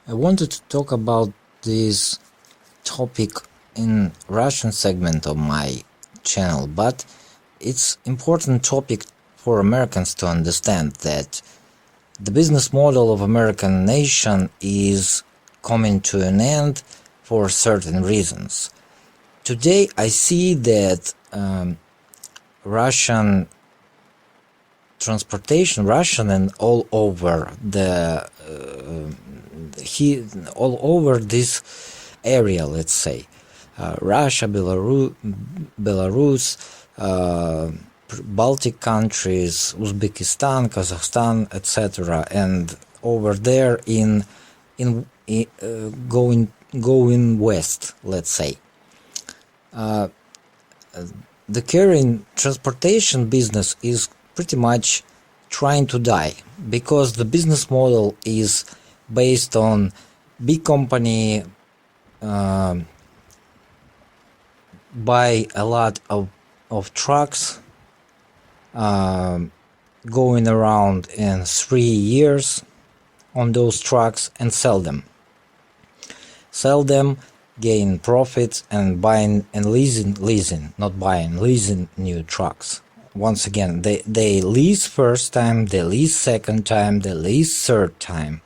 I wanted to talk about this topic in Russian segment of my channel, but it's important topic for Americans to understand that the business model of American nation is coming to an end for certain reasons. Today I see that Russian transportation, Russian and all over all over this area, let's say, Russia, Belarus, Baltic countries, Uzbekistan, Kazakhstan, etc., and over there going west, let's say. The carrying transportation business is pretty much trying to die because the business model is based on big company buy a lot of trucks going around in 3 years on those trucks and sell them, gain profits, and buying and leasing new trucks. Once again, they lease first time, they lease second time, they lease third time.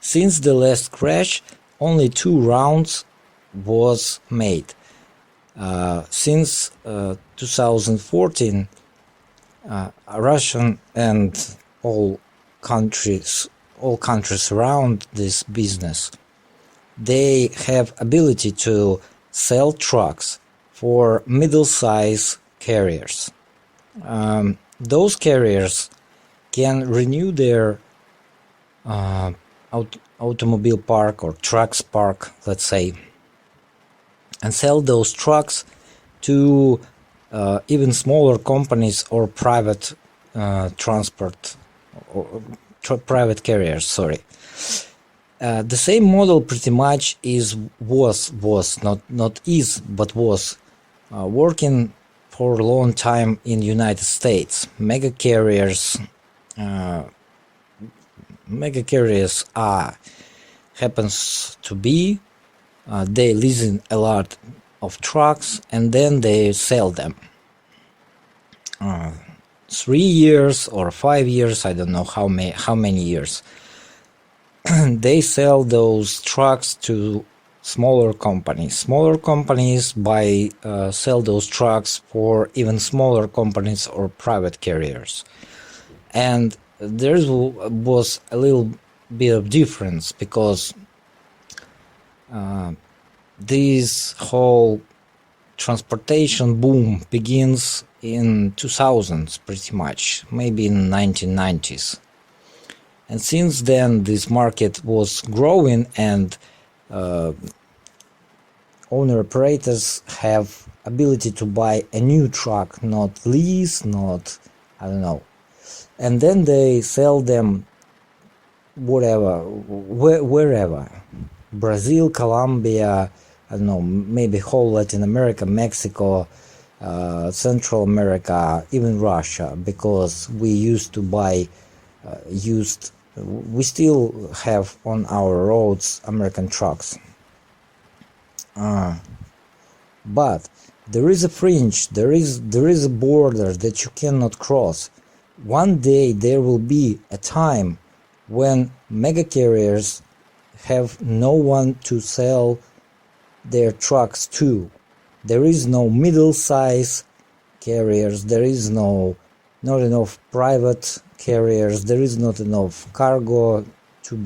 Since the last crash, only 2 rounds was made. Since 2014, Russian and all countries around this business, they have ability to sell trucks for middle-size carriers. Those carriers can renew their automobile park or trucks park, let's say, and sell those trucks to even smaller companies or private transport or private carriers. Sorry. The same model pretty much was working for a long time in United States. Mega carriers happens to be they leasing a lot of trucks and then they sell them 3 years or 5 years, I don't know how many years. They sell those trucks to smaller companies. Smaller companies sell those trucks for even smaller companies or private carriers. And there was a little bit of difference because this whole transportation boom begins in 2000s pretty much, maybe in 1990s. And since then this market was growing and owner-operators have ability to buy a new truck, not lease, I don't know. And then they sell them wherever. Brazil, Colombia, I don't know, maybe whole Latin America, Mexico, Central America, even Russia, because we used to buy we still have on our roads American trucks. But there is a fringe, there is a border that you cannot cross. One day there will be a time when mega carriers have no one to sell their trucks to. There is no middle-size carriers, there is not enough private carriers, there is not enough cargo to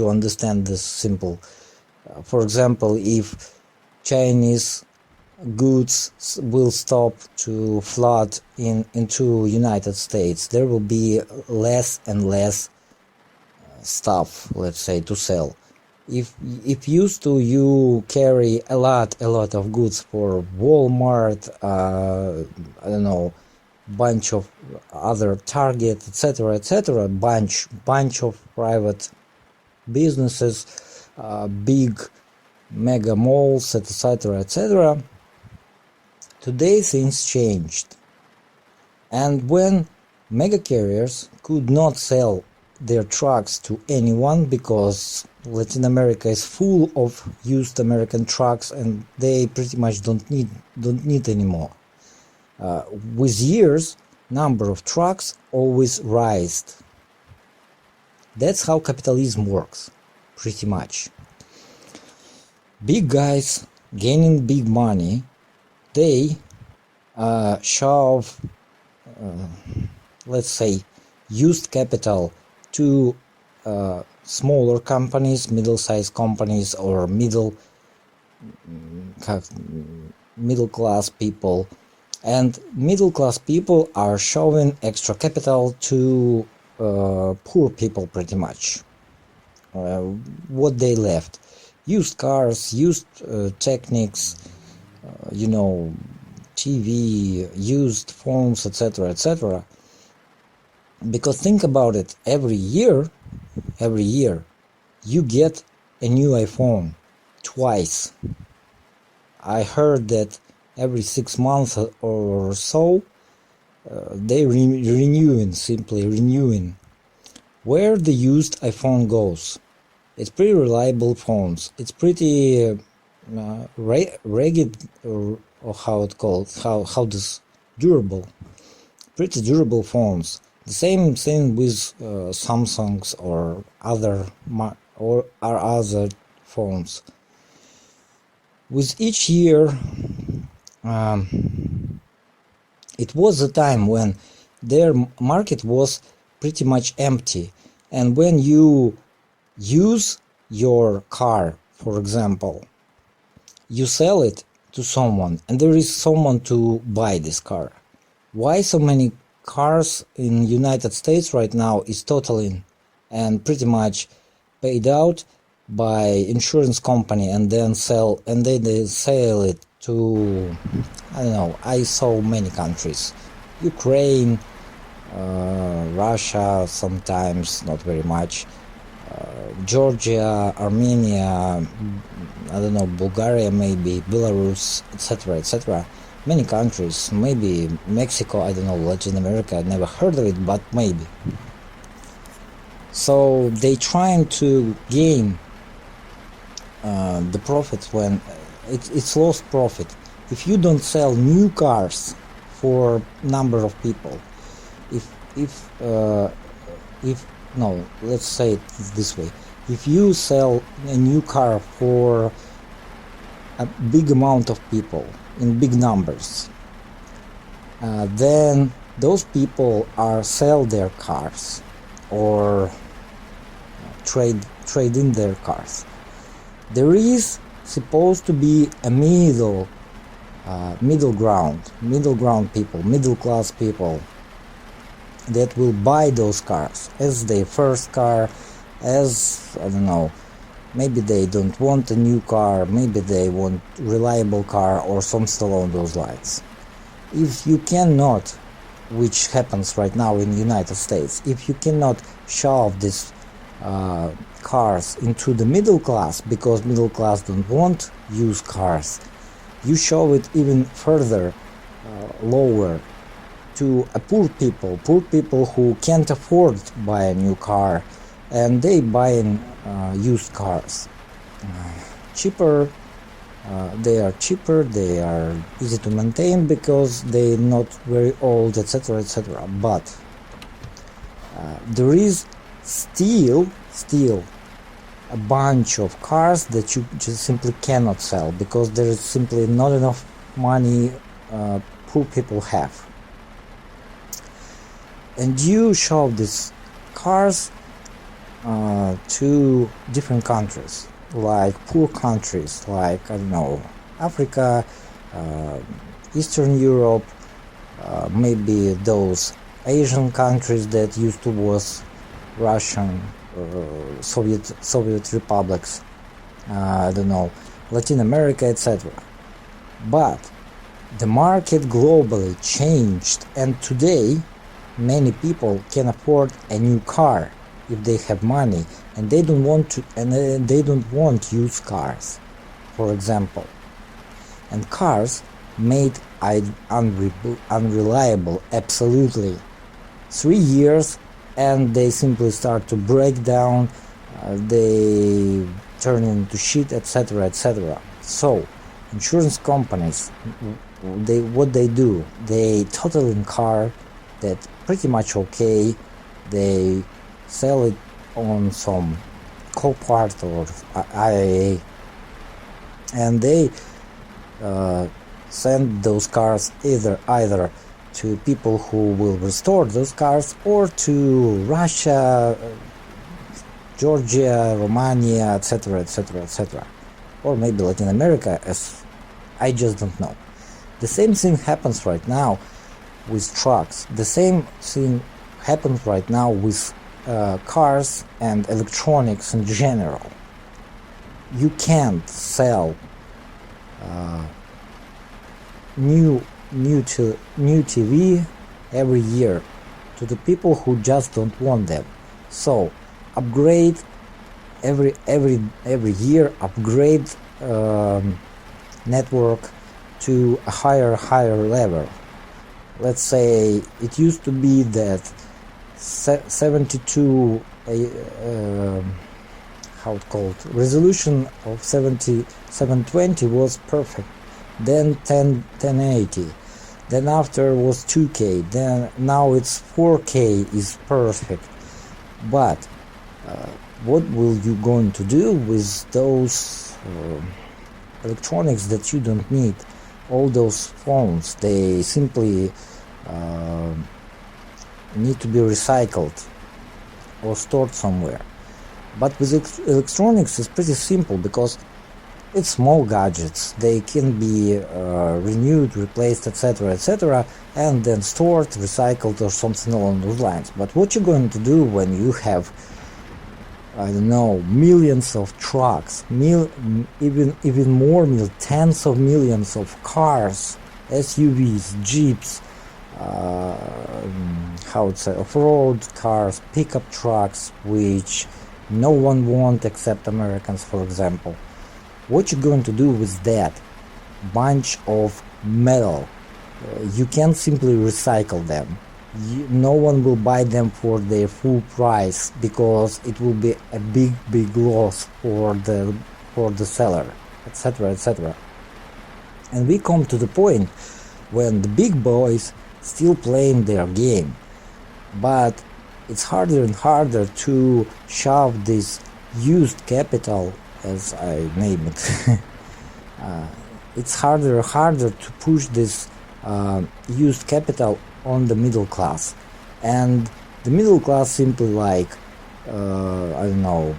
understand this simple. For example, if Chinese goods will stop to flood into United States, there will be less and less stuff, let's say, to sell. If used to you carry a lot of goods for Walmart, I don't know, bunch of other Target, etc., bunch of private businesses, big mega malls, etc. Today things changed, and when mega carriers could not sell their trucks to anyone because Latin America is full of used American trucks and they pretty much don't need anymore. With years, number of trucks always rised. That's how capitalism works, pretty much. Big guys gaining big money, they shove, let's say, used capital to smaller companies, middle-sized companies, or middle class people, and middle class people are shoving extra capital to poor people, pretty much. What they left: used cars, used techniques, TV, used phones, etc., etc. Because think about it, every year you get a new iPhone twice. I heard that every 6 months or so they simply renewing. Where the used iPhone goes, it's pretty reliable phones. It's pretty rugged, or how it called, how this durable, pretty durable phones. The same thing with Samsungs or other phones. With each year, it was a time when their market was pretty much empty, and when you use your car, for example, you sell it to someone, and there is someone to buy this car. Why so many cars in United States right now is totaling and pretty much paid out by insurance company, and then they sell it to, I don't know, I saw many countries, Ukraine, Russia sometimes, not very much, Georgia, Armenia, I don't know, Bulgaria maybe, Belarus, etc., etc. Many countries, maybe Mexico, I don't know, Latin America, I never heard of it, but maybe. So they trying to gain the profit when it's lost profit. If you don't sell new cars for number of people, no, let's say it this way. If you sell a new car for a big amount of people, in big numbers, then those people are sell their cars or trade in their cars. There is supposed to be a middle ground people, middle class people that will buy those cars as their first car, as, I don't know, maybe they don't want a new car, maybe they want reliable car or something along those lines. If you cannot, which happens right now in the United States, if you cannot shove these cars into the middle class because middle class don't want used cars, you shove it even further lower to a poor people who can't afford to buy a new car, and they buying used cars. Cheaper, they are cheaper, they are easy to maintain because they're not very old, etc., etc. But there is still a bunch of cars that you just simply cannot sell because there is simply not enough money poor people have. And you show these cars to different countries, like poor countries, like, I don't know, Africa, Eastern Europe, maybe those Asian countries that used to was Russian, Soviet republics, I don't know, Latin America, etc. But the market globally changed, and today many people can afford a new car if they have money, and they don't want used cars, for example. And cars made unreliable, absolutely. 3 years and they simply start to break down, they turn into shit, etc., etc. So insurance companies, what they do, they total in car that pretty much okay, they sell it on some co-part or IAA, and they send those cars either to people who will restore those cars, or to Russia, Georgia, Romania, etc., etc., etc., or maybe Latin America, as I just don't know. The same thing happens right now with trucks. The same thing happens right now with cars and electronics in general. You can't sell new TV every year to the people who just don't want them. So upgrade every year, upgrade network to a higher level. Let's say it used to be that 72 resolution of 720 was perfect, then 1080, then after was 2K, then now it's 4K is perfect. But what will you going to do with those electronics that you don't need? All those phones, they simply need to be recycled or stored somewhere. But with electronics it's pretty simple, because it's small gadgets. They can be renewed, replaced, etc., etc., and then stored, recycled, or something along those lines. But what you're going to do when you have, I don't know, millions of trucks, even more, tens of millions of cars, SUVs, jeeps, off-road cars, pickup trucks, which no one wants except Americans, for example. What you're going to do with that bunch of metal? You can't simply recycle them. No one will buy them for their full price, because it will be a big loss for the seller, etc., etc. And we come to the point when the big boys still playing their game, but it's harder and harder to shove this used capital, as I name it. It's harder and harder to push this used capital on the middle class, and the middle class simply like I don't know,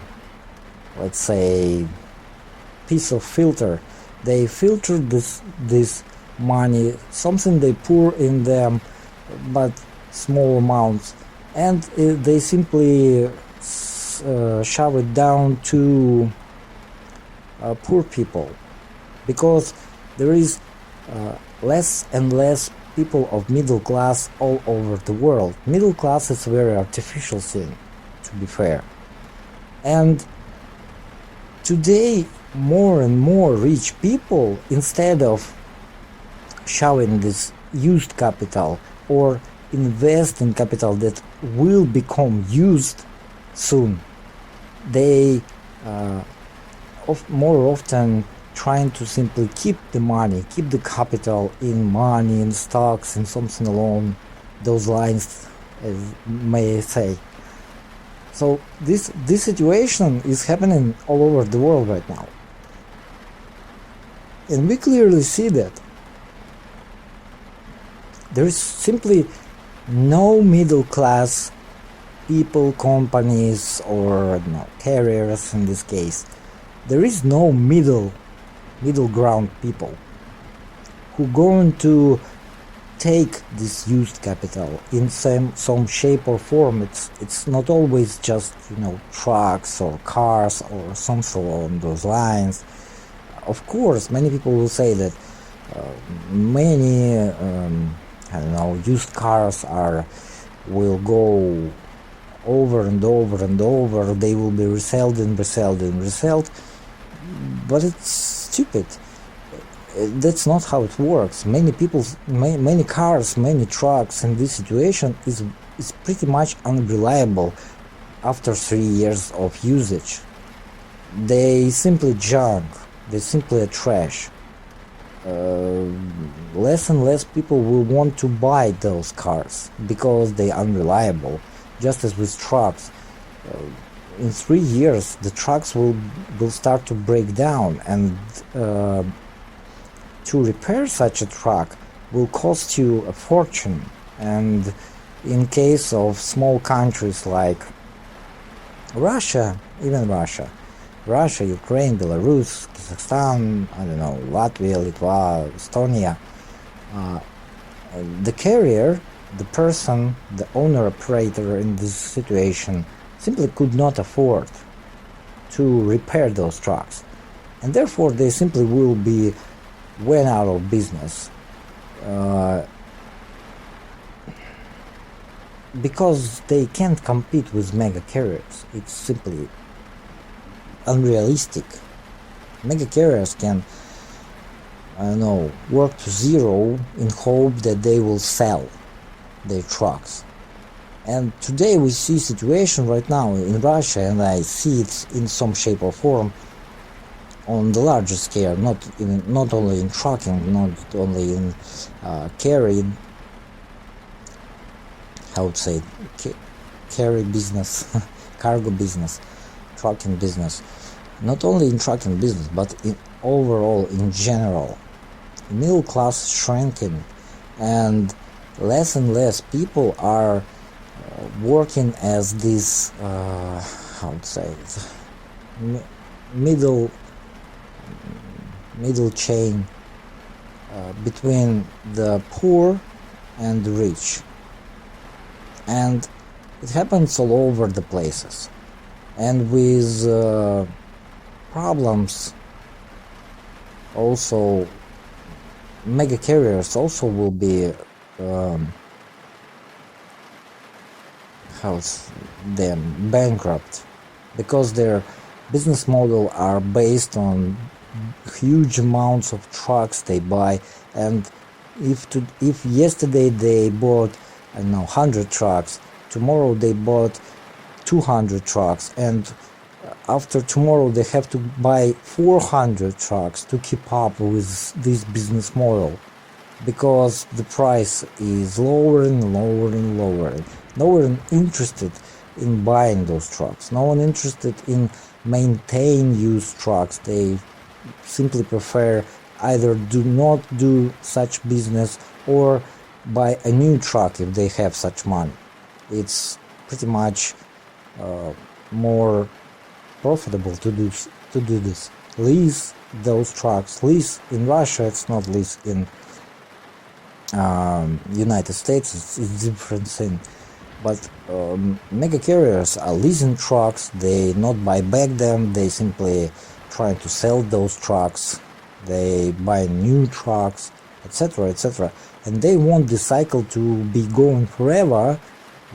let's say piece of filter. They filter this money, something they pour in them, but small amounts, and they simply shove it down to poor people, because there is less and less people of middle class all over the world. Middle class is a very artificial thing, to be fair. And today, more and more rich people, instead of shoving this used capital or invest in capital that will become used soon, they more often trying to simply keep the money, keep the capital in money, in stocks, in something along those lines, as may I say. So this situation is happening all over the world right now. And we clearly see that there is simply no middle class people, companies, or carriers in this case. There is no middle ground people who going to take this used capital in some shape or form. It's not always just trucks or cars or something along those lines. Of course, many people will say that many used cars will go over and over and over. They will be resold and resold and resold. But it's stupid. That's not how it works. Many cars, many trucks in this situation is is pretty much unreliable after 3 years of usage. They simply junk, they simply are trash. Less and less people will want to buy those cars because they are unreliable, just as with trucks. In 3 years the trucks will start to break down, and to repair such a truck will cost you a fortune. And in case of small countries like Russia, Ukraine, Belarus, Kazakhstan, I don't know, Latvia, Litva, Estonia, the carrier, the person, the owner-operator in this situation simply could not afford to repair those trucks, and therefore they simply will be went out of business because they can't compete with mega carriers. It's simply unrealistic. Mega carriers can, I don't know, work to zero in hope that they will sell their trucks. And today we see situation right now in Russia, and I see it in some shape or form on the larger scale, not only in trucking, not only in carry business, cargo business, trucking business, not only in trucking business, but in overall, in general. Middle class shrinking, and less people are working as this middle chain between the poor and the rich, and it happens all over the places. And with problems, also mega carriers also will be bankrupt, because their business model are based on huge amounts of trucks they buy. And if yesterday they bought, I don't know, 100 trucks, tomorrow they bought 200 trucks, and after tomorrow they have to buy 400 trucks to keep up with this business model, because the price is lower and lower and lower. No one interested in buying those trucks. No one interested in maintain used trucks. They simply prefer either do not do such business or buy a new truck if they have such money. It's pretty much more profitable to do this. Lease those trucks. Lease in Russia, it's not lease in United States. It's different thing. But mega carriers are leasing trucks. They not buy back them. They simply try to sell those trucks. They buy new trucks, etc., etc. And they want the cycle to be going forever,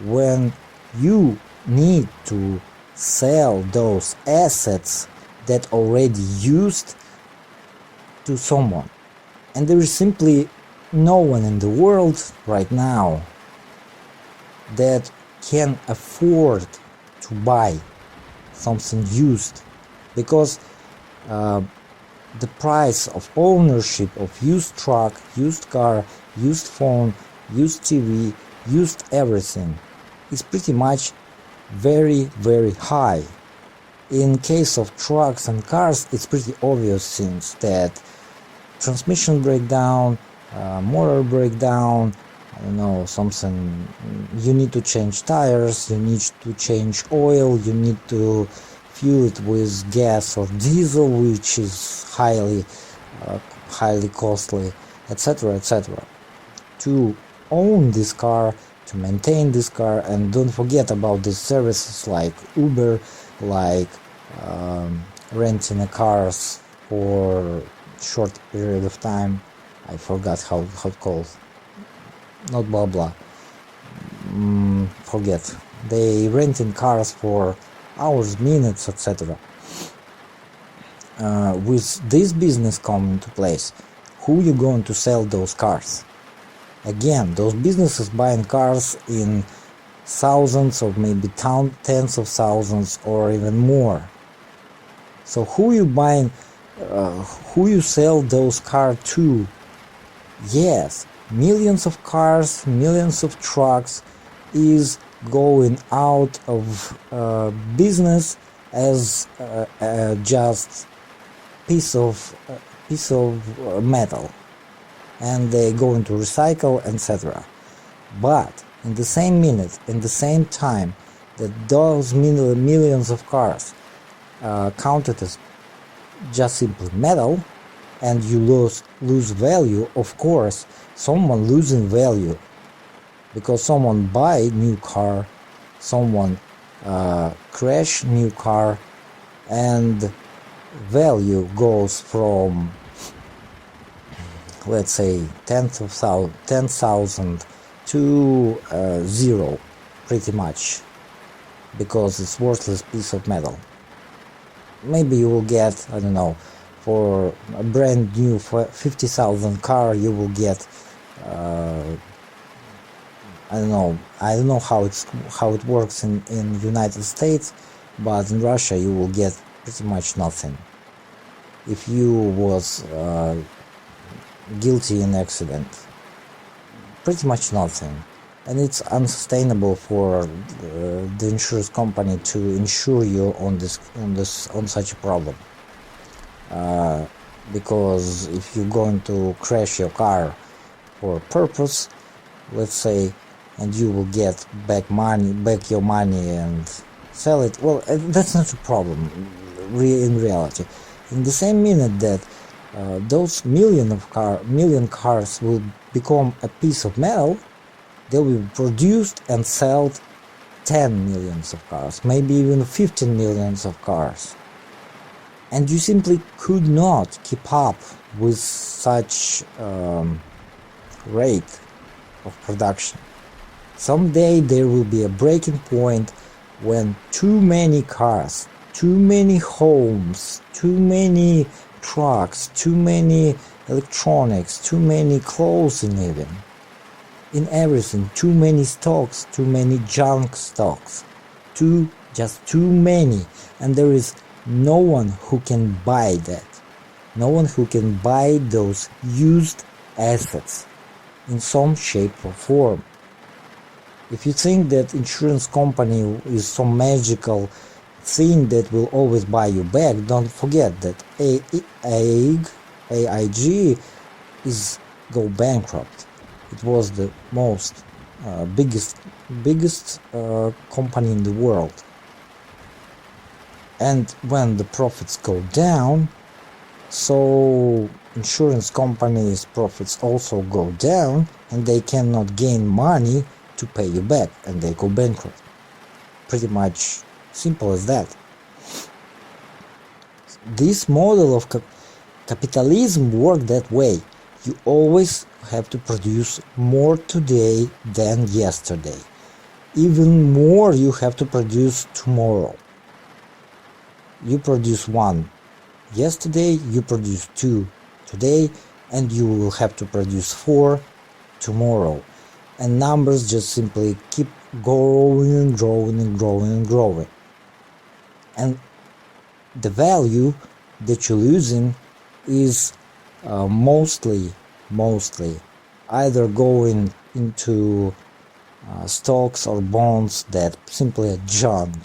when you need to sell those assets that already used to someone. And there is simply no one in the world right now that can afford to buy something used, because the price of ownership of used truck, used car, used phone, used TV, used everything is pretty much very, very high. In case of trucks and cars, it's pretty obvious things, that transmission breakdown, motor breakdown, I don't know, something, you need to change tires, you need to change oil, you need to fuel it with gas or diesel, which is highly costly, etc., etc. To own this car, to maintain this car, and don't forget about these services like Uber, like renting a cars for short period of time. I forgot how it called. Not blah blah. Forget. They renting cars for hours, minutes, etc. With this business coming into place, who you going to sell those cars? Again, those businesses buying cars in thousands or maybe tens of thousands or even more. So who you sell those cars to? Yes, millions of cars, millions of trucks is going out of business as just piece of metal, and they go into recycle, etc. But in the same minute, in the same time that those millions of cars counted as just simply metal, and you lose value, of course, someone losing value, because someone buy new car, someone crash new car, and value goes from, let's say, 10,000 to zero, pretty much, because it's worthless piece of metal. Maybe you will get, I don't know, for a brand new 50,000 car, you will get I don't know how it works in United States, but in Russia you will get pretty much nothing if you was guilty in accident. Pretty much nothing, and it's unsustainable for the insurance company to insure you on such a problem. Because if you're going to crash your car for a purpose, let's say, and you will get back your money and sell it, well, that's not a problem in reality. In the same minute that those million cars will become a piece of metal, they will be produced and sold 10 millions of cars, maybe even 15 millions of cars. And you simply could not keep up with such rate of production. Someday there will be a breaking point when too many cars, too many homes, too many trucks, too many electronics, too many clothing even, in everything, too many stocks, too many junk stocks, just too many, and there is no one who can buy that, no one who can buy those used assets in some shape or form. If you think that insurance company is some magical thing that will always buy you back, don't forget that AIG is go bankrupt. It was the most biggest company in the world. And when the profits go down, so insurance companies' profits also go down, and they cannot gain money to pay you back, and they go bankrupt. Pretty much simple as that. This model of capitalism works that way. You always have to produce more today than yesterday. Even more you have to produce tomorrow. You produce 1 yesterday, you produce 2 today, and you will have to produce 4 tomorrow. And numbers just simply keep growing and growing and growing and growing. And the value that you're losing is mostly either going into stocks or bonds that simply are junk,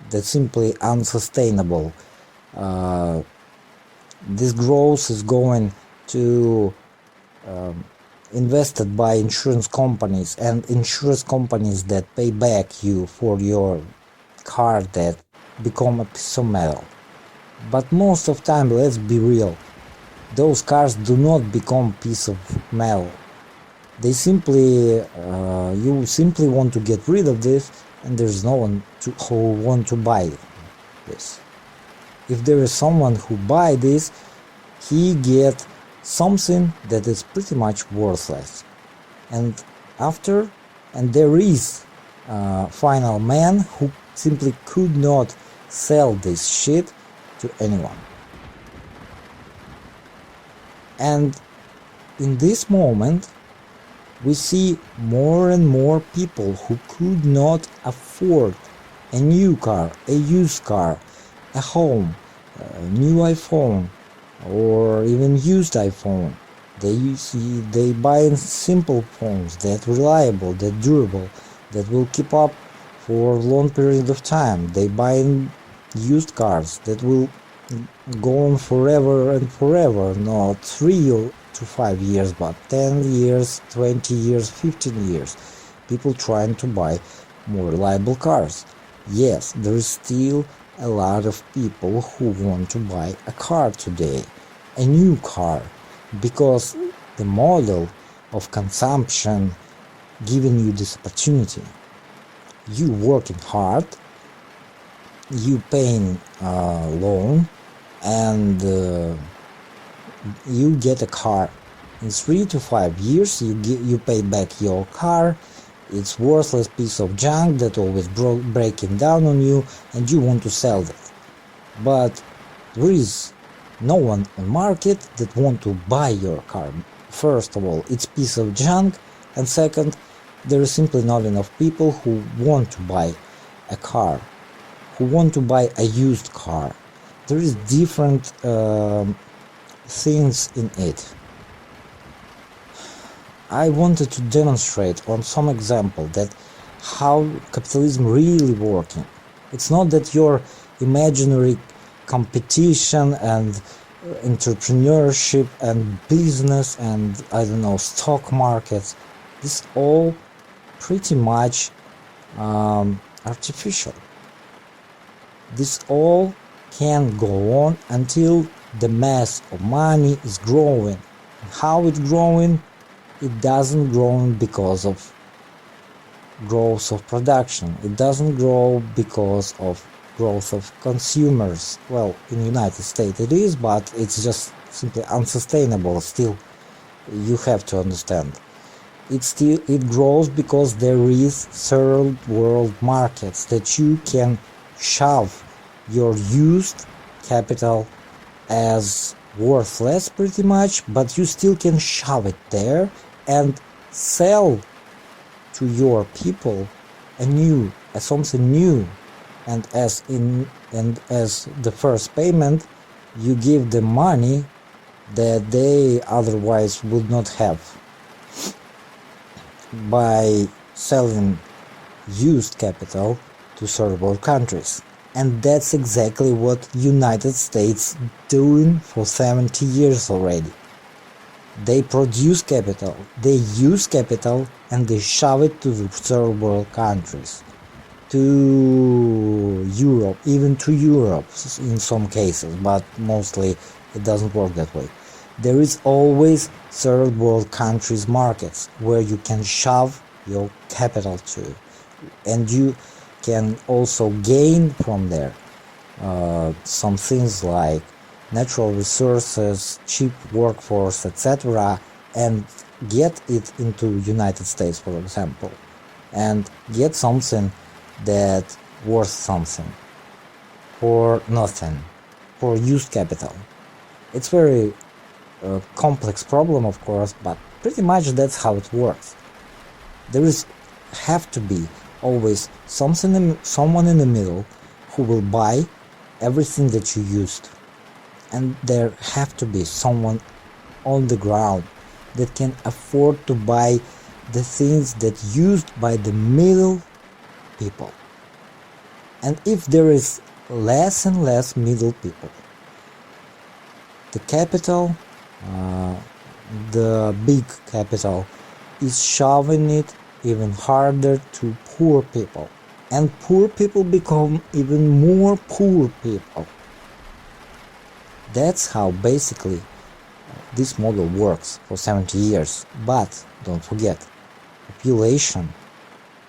that's simply unsustainable. This growth is going to invested by insurance companies, and insurance companies that pay back you for your car that become a piece of metal. But most of time, let's be real, those cars do not become piece of metal. They simply, you simply want to get rid of this, and there's no one who want to buy this. If there is someone who buy this, he get something that is pretty much worthless. And there is a final man who simply could not sell this shit to anyone. And in this moment, we see more and more people who could not afford a new car, a used car, a home, a new iPhone, or even used iPhone. They buy simple phones that reliable, that durable, that will keep up for long period of time. They buy used cars that will go on forever and forever, not 3 to 5 years, but 10 years, 20 years, 15 years. People trying to buy more reliable cars. Yes, there is still a lot of people who want to buy a car today, a new car, because the model of consumption giving you this opportunity. You working hard, you paying loan, and you get a car. In 3 to 5 years you pay back your car. It's worthless piece of junk that always breaking down on you, and you want to sell that. But there is no one on market that want to buy your car. First of all, it's piece of junk, and second, there is simply not enough people who want to buy a car, who want to buy a used car. There is different things in it. I wanted to demonstrate on some example that how capitalism really working. It's not that your imaginary competition and entrepreneurship and business and stock markets, this all pretty much artificial. This all can go on until the mass of money is growing. How it's growing? It doesn't grow because of growth of production. It doesn't grow because of growth of consumers. Well, in the United States it is, but it's just simply unsustainable. Still, you have to understand. It grows because there is third world markets that you can shove your used capital as worthless pretty much, but you still can shove it there and sell to your people something new, and as the first payment you give them money that they otherwise would not have by selling used capital to third world countries. And that's exactly what United States doing for 70 years already. They produce capital, they use capital, and they shove it to the third world countries, to Europe, even to Europe in some cases, but mostly it doesn't work that way. There is always third world countries markets where you can shove your capital to, and you can also gain from there some things like natural resources, cheap workforce, etc., and get it into United States, for example, and get something that worth something for nothing, for used capital. It's very complex problem, of course, but pretty much that's how it works. There have to be always someone in the middle who will buy everything that you used, and there have to be someone on the ground that can afford to buy the things that used by the middle people. And if there is less and less middle people, the capital, the big capital, is shoving it even harder to poor people, and poor people become even more poor people. That's how basically this model works for 70 years. But don't forget, population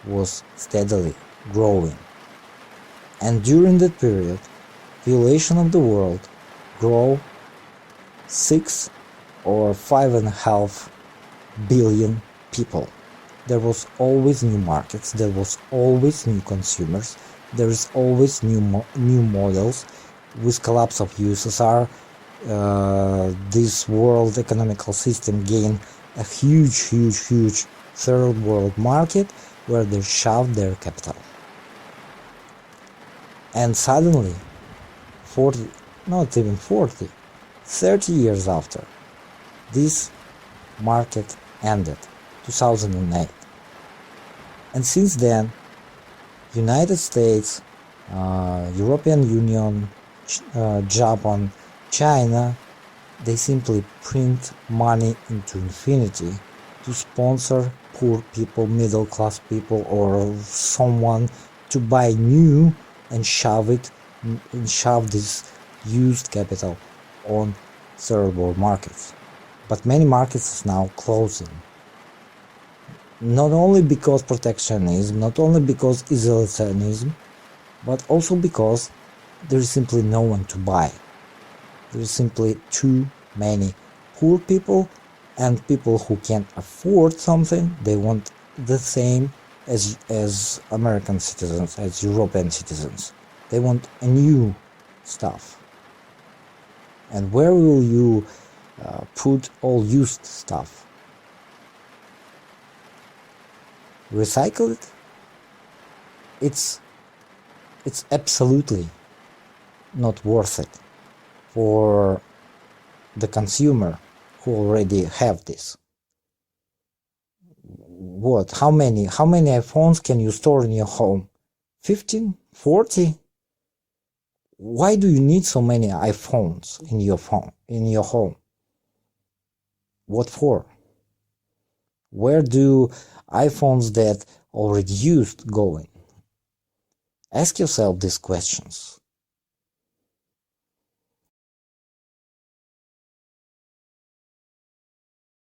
was steadily growing, and during that period population of the world grew 6 or 5.5 billion people. There was always new markets, there was always new consumers, there is always new models. With collapse of USSR, this world economical system gained a huge third world market where they shoved their capital. And suddenly, 40, not even 40, 30 years after, this market ended, 2008. And since then, United States, European Union, Japan, China, they simply print money into infinity to sponsor poor people, middle class people, or someone to buy new and shove this used capital on third world markets. But many markets are now closing. Not only because protectionism, not only because isolationism, but also because there is simply no one to buy. There is simply too many poor people, and people who can't afford something, they want the same as American citizens, as European citizens. They want a new stuff. And where will you put all used stuff? Recycle it? It's absolutely not worth it for the consumer who already have this. What? How many iPhones can you store in your home? 15? 40? Why do you need so many iPhones in your home? What for? Where do iPhones that already used going? Ask yourself these questions.